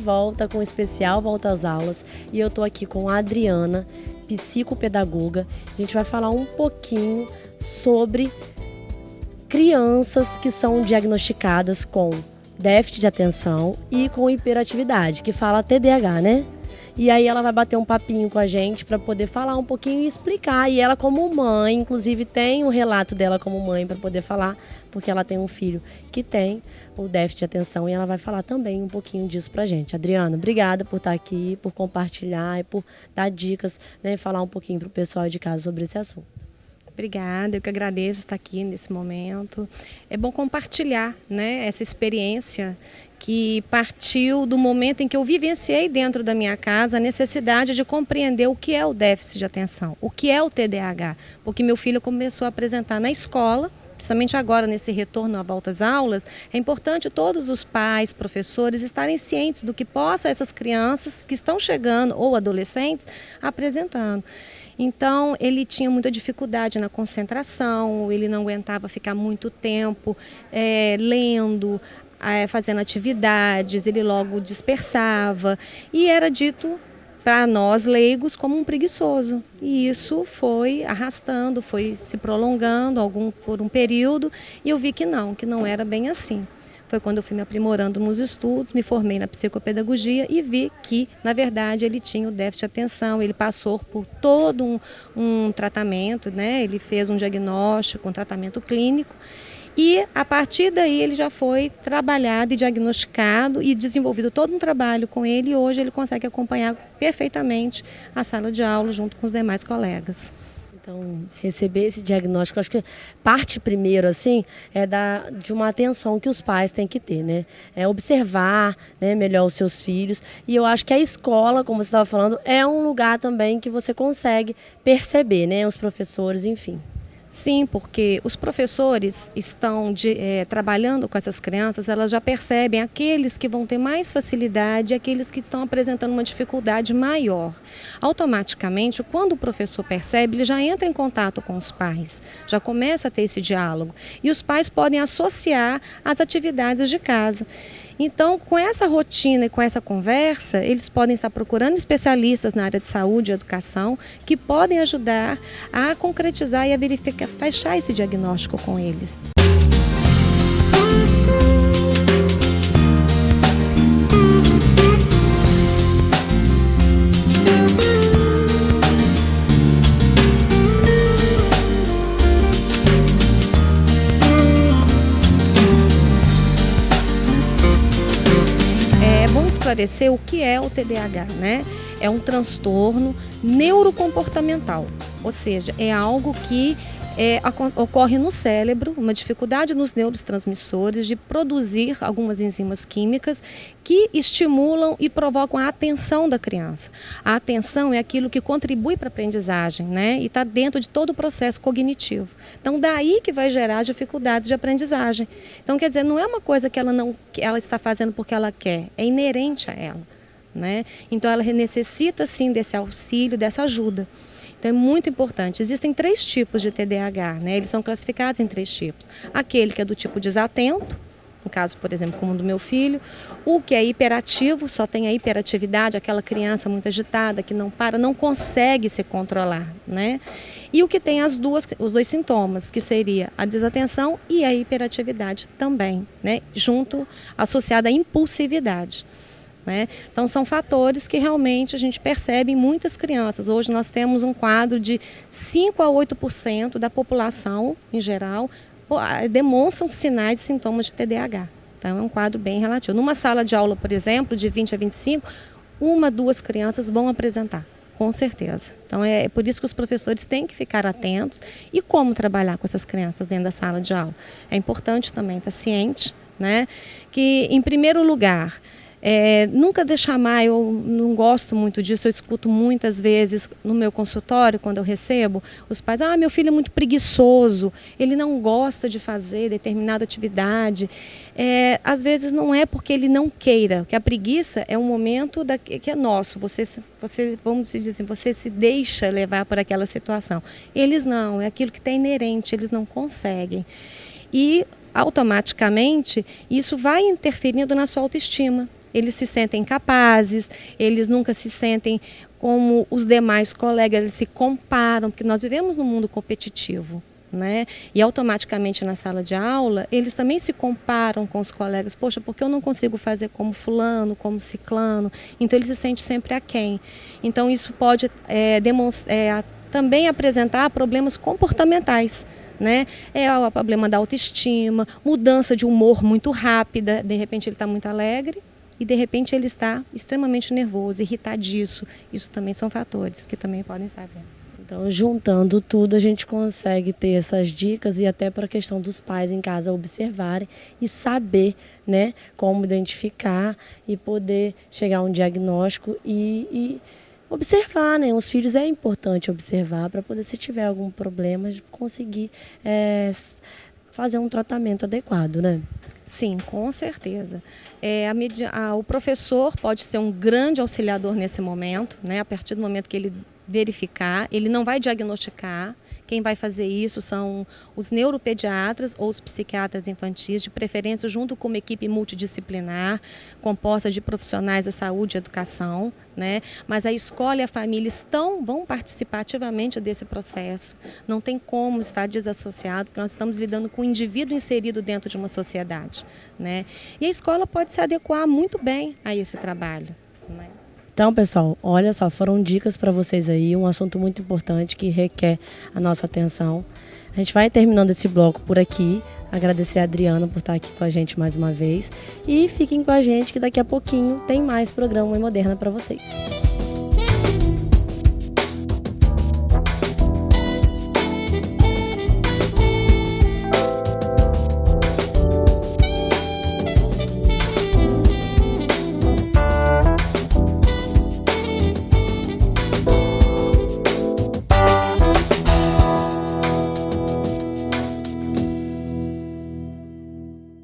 volta com o especial Volta às Aulas e eu tô aqui com a Adriana, psicopedagoga. A gente vai falar um pouquinho sobre crianças que são diagnosticadas com déficit de atenção e com hiperatividade, que fala TDAH, né? E aí ela vai bater um papinho com a gente para poder falar um pouquinho e explicar. E ela como mãe, inclusive tem um relato dela como mãe para poder falar, porque ela tem um filho que tem o déficit de atenção e ela vai falar também um pouquinho disso pra gente. Adriana, obrigada por estar aqui, por compartilhar e por dar dicas, né, e falar um pouquinho pro pessoal de casa sobre esse assunto. Obrigada, eu que agradeço estar aqui nesse momento. É bom compartilhar, né, essa experiência que partiu do momento em que eu vivenciei dentro da minha casa a necessidade de compreender o que é o déficit de atenção, o que é o TDAH, porque meu filho começou a apresentar na escola, principalmente agora nesse retorno à volta às aulas. É importante todos os pais, professores estarem cientes do que possa essas crianças que estão chegando ou adolescentes apresentando. Então, ele tinha muita dificuldade na concentração, ele não aguentava ficar muito tempo lendo, fazendo atividades, ele logo dispersava e era dito para nós leigos como um preguiçoso. E isso foi arrastando, foi se prolongando por um período e eu vi que não era bem assim. Foi quando eu fui me aprimorando nos estudos, me formei na psicopedagogia e vi que, na verdade, ele tinha o déficit de atenção, ele passou por todo um tratamento, né? Ele fez um diagnóstico, um tratamento clínico e, a partir daí, ele já foi trabalhado e diagnosticado e desenvolvido todo um trabalho com ele e hoje ele consegue acompanhar perfeitamente a sala de aula junto com os demais colegas. Então, receber esse diagnóstico, acho que parte primeiro, assim, de uma atenção que os pais têm que ter, né? É observar, né, melhor os seus filhos. E eu acho que a escola, como você estava falando, é um lugar também que você consegue perceber, né? Os professores, enfim. Sim, porque os professores estão trabalhando com essas crianças, elas já percebem aqueles que vão ter mais facilidade e aqueles que estão apresentando uma dificuldade maior. Automaticamente, quando o professor percebe, ele já entra em contato com os pais, já começa a ter esse diálogo. E os pais podem associar as atividades de casa. Então, com essa rotina e com essa conversa, eles podem estar procurando especialistas na área de saúde e educação que podem ajudar a concretizar e a verificar, fechar esse diagnóstico com eles. Esclarecer o que é o TDAH, né? É um transtorno neurocomportamental, ou seja, é algo que ocorre no cérebro, uma dificuldade nos neurotransmissores de produzir algumas enzimas químicas que estimulam e provocam a atenção da criança. A atenção é aquilo que contribui para a aprendizagem, né? E está dentro de todo o processo cognitivo. Então, daí que vai gerar as dificuldades de aprendizagem. Então, quer dizer, não é uma coisa que ela está fazendo porque ela quer, é inerente a ela, né? Então, ela necessita, sim, desse auxílio, dessa ajuda. Então é muito importante. Existem 3 tipos de TDAH, né? Eles são classificados em 3 tipos. Aquele que é do tipo desatento, no caso, por exemplo, como o do meu filho. O que é hiperativo, só tem a hiperatividade, aquela criança muito agitada, que não para, não consegue se controlar, né? E o que tem os 2 sintomas, que seria a desatenção e a hiperatividade também, né? Junto, associada à impulsividade. Né? Então são fatores que realmente a gente percebe em muitas crianças. Hoje nós temos um quadro de 5 a 8% da população em geral demonstram sinais e sintomas de TDAH. Então é um quadro bem relativo. Numa sala de aula, por exemplo, de 20 a 25, 1 a 2 crianças vão apresentar, com certeza. Então é por isso que os professores têm que ficar atentos e como trabalhar com essas crianças dentro da sala de aula. É importante também estar ciente, né, que em primeiro lugar nunca deixar mais, eu não gosto muito disso, eu escuto muitas vezes no meu consultório, quando eu recebo, os pais, meu filho é muito preguiçoso, ele não gosta de fazer determinada atividade. Às vezes não é porque ele não queira, que a preguiça é um momento que é nosso, você, vamos dizer assim, você se deixa levar por aquela situação. Eles não, é aquilo que está inerente, eles não conseguem. E automaticamente isso vai interferindo na sua autoestima. eles se sentem capazes, eles nunca se sentem como os demais colegas, eles se comparam, porque nós vivemos num mundo competitivo, né? E automaticamente na sala de aula, eles também se comparam com os colegas. Poxa, porque eu não consigo fazer como fulano, como ciclano? Então ele se sente sempre aquém. Então isso pode também apresentar problemas comportamentais, né? É o problema da autoestima, mudança de humor muito rápida, de repente ele está muito alegre e de repente ele está extremamente nervoso, irritadiço. Isso também são fatores que também podem estar vendo. Então, juntando tudo, a gente consegue ter essas dicas e até para a questão dos pais em casa observarem e saber, né, como identificar e poder chegar a um diagnóstico e observar, né? Os filhos é importante observar para poder, se tiver algum problema, conseguir fazer um tratamento adequado, né? Sim, com certeza. O professor pode ser um grande auxiliador nesse momento, né? A partir do momento que ele verificar, ele não vai diagnosticar. Quem vai fazer isso são os neuropediatras ou os psiquiatras infantis, de preferência junto com uma equipe multidisciplinar, composta de profissionais da saúde e educação, né? Mas a escola e a família vão participar ativamente desse processo. Não tem como estar desassociado, porque nós estamos lidando com um indivíduo inserido dentro de uma sociedade, né? E a escola pode se adequar muito bem a esse trabalho, né? Então, pessoal, olha só, foram dicas para vocês aí, um assunto muito importante que requer a nossa atenção. A gente vai terminando esse bloco por aqui. Agradecer a Adriana por estar aqui com a gente mais uma vez. E fiquem com a gente que daqui a pouquinho tem mais programa Mãe Moderna para vocês.